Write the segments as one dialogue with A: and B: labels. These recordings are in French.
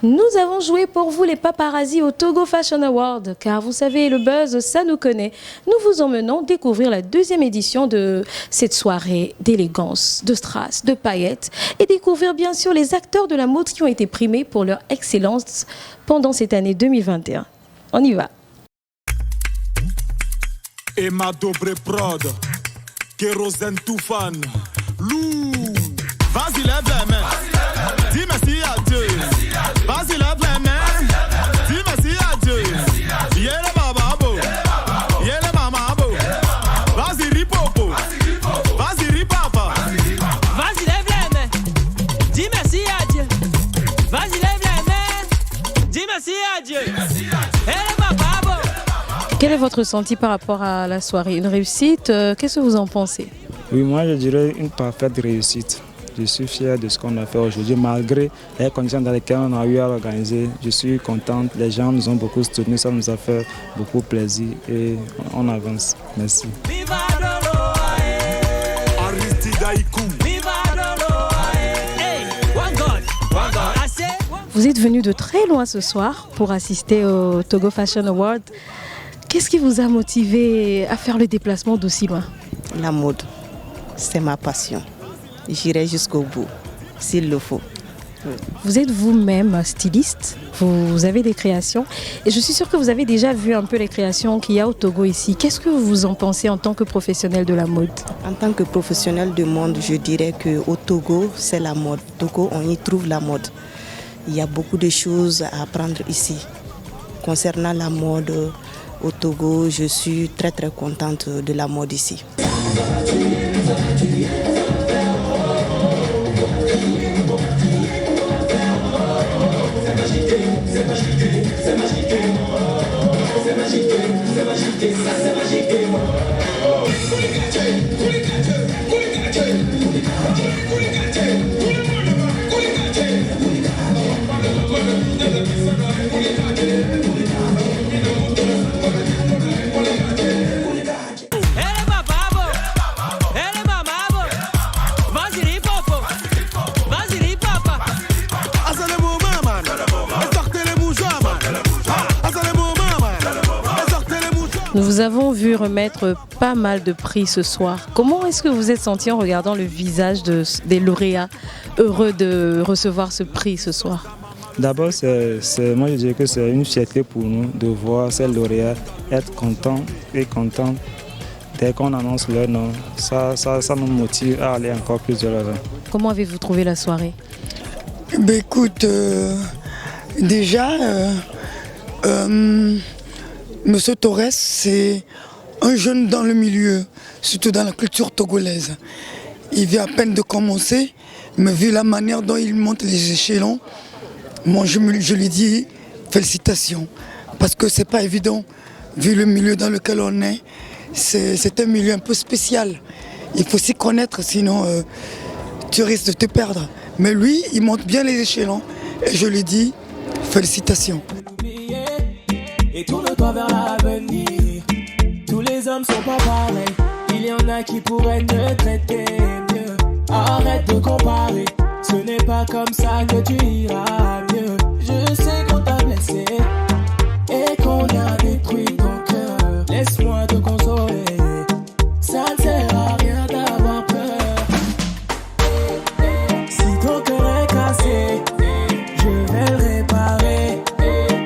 A: Nous avons joué pour vous les paparazzis au Togo Fashion Award, car vous savez, le buzz, ça nous connaît. Nous vous emmenons découvrir la deuxième édition de cette soirée d'élégance, de strass, de paillettes, et découvrir bien sûr les acteurs de la mode qui ont été primés pour leur excellence pendant cette année 2021. On y va.
B: Emma Dobre Prod, Kérosène Toufane, Lou, vas-y lève les mains, dis merci à Dieu, vas-y lève les mains, dis merci à Dieu, yé le bababo, yé le mamabo, vas-y ripopo, vas-y ripapa,
C: vas-y lève les mains, dis merci à Dieu, vas-y lève les mains, dis merci à Dieu, yé le bababo.
A: Quel est votre ressenti par rapport à la soirée? Une réussite? Qu'est-ce que vous en pensez?
D: Oui, moi je dirais une parfaite réussite. Je suis fier de ce qu'on a fait aujourd'hui, malgré les conditions dans lesquelles on a eu à l'organiser. Je suis contente, les gens nous ont beaucoup soutenus, ça nous a fait beaucoup plaisir et on avance. Merci.
A: Vous êtes venu de très loin ce soir pour assister au Togo Fashion Award. Qu'est-ce qui vous a motivé à faire le déplacement d'aussi loin?
E: La mode, c'est ma passion. J'irai jusqu'au bout, s'il le faut.
A: Vous êtes vous-même styliste, vous avez des créations et je suis sûre que vous avez déjà vu un peu les créations qu'il y a au Togo ici. Qu'est-ce que vous en pensez en tant que professionnel de la mode?
E: En tant que professionnel de mode, je dirais qu'au Togo, c'est la mode. Au Togo, on y trouve la mode. Il y a beaucoup de choses à apprendre ici. Concernant la mode, au Togo, je suis très contente de la mode ici.
A: Nous vous avons vu remettre pas mal de prix ce soir. Comment est-ce que vous vous êtes senti en regardant le visage des lauréats heureux de recevoir ce prix ce soir?
D: D'abord, moi je dirais que c'est une fierté pour nous de voir ces lauréats être contents et contents dès qu'on annonce leur nom. Ça nous motive à aller encore plus de l'avant.
A: Comment avez-vous trouvé la soirée?
F: Écoute, déjà, Monsieur Torres, c'est un jeune dans le milieu, surtout dans la culture togolaise. Il vient à peine de commencer, mais vu la manière dont il monte les échelons, moi je lui dis félicitations. Parce que c'est pas évident, vu le milieu dans lequel on est, c'est un milieu un peu spécial. Il faut s'y connaître, sinon tu risques de te perdre. Mais lui, il monte bien les échelons et je lui dis félicitations.
C: Et tourne-toi vers l'avenir. Tous les hommes sont pas pareils. Il y en a qui pourraient te traiter mieux. Arrête de comparer. Ce n'est pas comme ça que tu iras mieux. Je sais qu'on t'a blessé et qu'on a détruit ton cœur. Laisse-moi te consoler. Ça ne sert à rien d'avoir peur. Si ton cœur est cassé, je vais le réparer.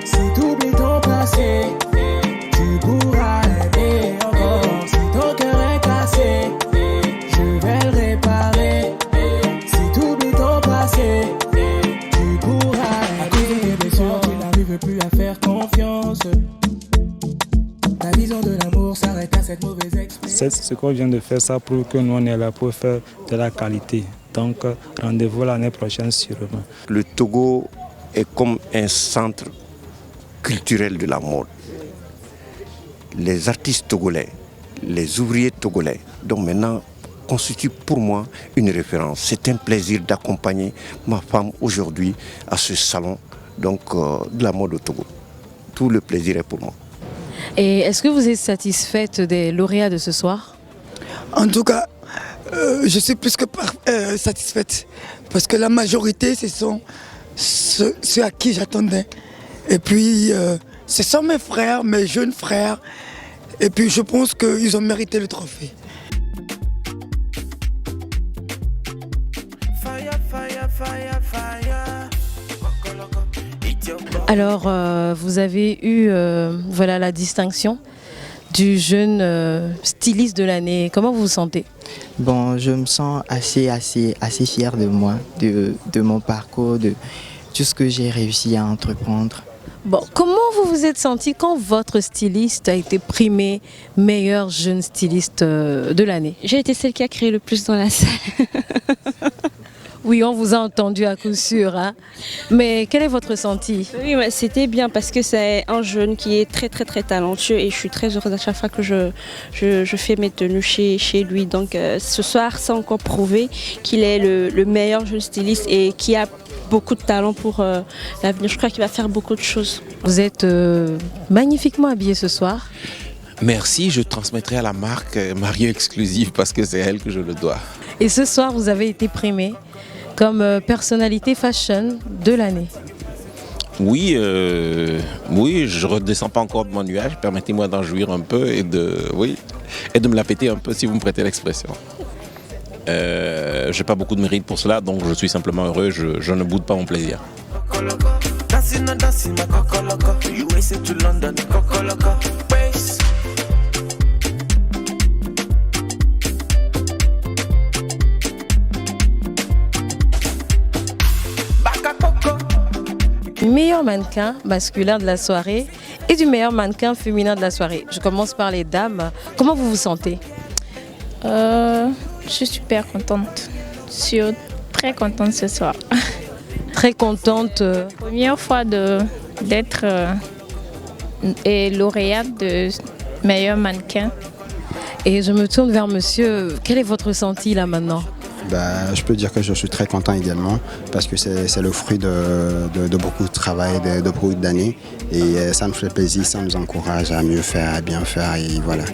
C: Si t'oublies ton passé, tu pourras aimer encore. Si ton cœur est cassé, je vais le réparer. Si t'oublies ton passé, tu pourras aimer. À cause de tes blessures, tu n'arrives plus à faire confiance. Ta vision de l'amour s'arrête à cette mauvaise expérience.
D: Ce qu'on vient de faire, ça prouve que nous on est là pour faire de la qualité. Donc rendez-vous l'année prochaine sûrement.
G: Le Togo est comme un centre culturel de la mode. Les artistes togolais, les ouvriers togolais, donc maintenant constituent pour moi une référence. C'est un plaisir d'accompagner ma femme aujourd'hui à ce salon de la mode au Togo. Tout le plaisir est pour moi.
A: Et est-ce que vous êtes satisfaite des lauréats de ce soir?
F: En tout cas, je suis plus que satisfaite parce que la majorité, ce sont ceux à qui j'attendais. Et puis, ce sont mes frères, mes jeunes frères. Et puis, je pense qu'ils ont mérité le trophée.
A: Alors, vous avez eu voilà, la distinction du jeune styliste de l'année. Comment vous vous sentez?
H: Bon, je me sens assez fier de moi, de mon parcours, de tout ce que j'ai réussi à entreprendre.
A: Bon, comment vous vous êtes senti quand votre styliste a été primé meilleur jeune styliste de l'année?
I: J'ai été celle qui a créé le plus dans la salle.
A: Oui, on vous a entendu à coup sûr, hein? Mais quel est votre ressenti?
I: Oui, c'était bien parce que c'est un jeune qui est très talentueux et je suis très heureuse à chaque fois que je fais mes tenues chez lui. Donc ce soir, c'est encore prouvé qu'il est le meilleur jeune styliste et qui a beaucoup de talent pour l'avenir. Je crois qu'il va faire beaucoup de choses.
A: Vous êtes magnifiquement habillé ce soir.
J: Merci, je transmettrai à la marque Mario Exclusive parce que c'est à elle que je le dois.
A: Et ce soir, vous avez été primé comme personnalité fashion de l'année.
J: Oui, je redescends pas encore de mon nuage. Permettez-moi d'en jouir un peu et de me la péter un peu si vous me prêtez l'expression. J'ai pas beaucoup de mérite pour cela, donc je suis simplement heureux. Je ne boude pas mon plaisir.
A: Meilleur mannequin masculin de la soirée et du meilleur mannequin féminin de la soirée. Je commence par les dames. Comment vous vous sentez?
K: Je suis super contente. Je suis très contente ce soir.
A: Très contente.
K: Première fois d'être lauréate de meilleur mannequin.
A: Et je me tourne vers monsieur. Quel est votre ressenti là maintenant?
L: Je peux dire que je suis très content également parce que c'est le fruit de beaucoup de travail, de beaucoup d'années et ça nous fait plaisir, ça nous encourage à mieux faire, à bien faire et voilà.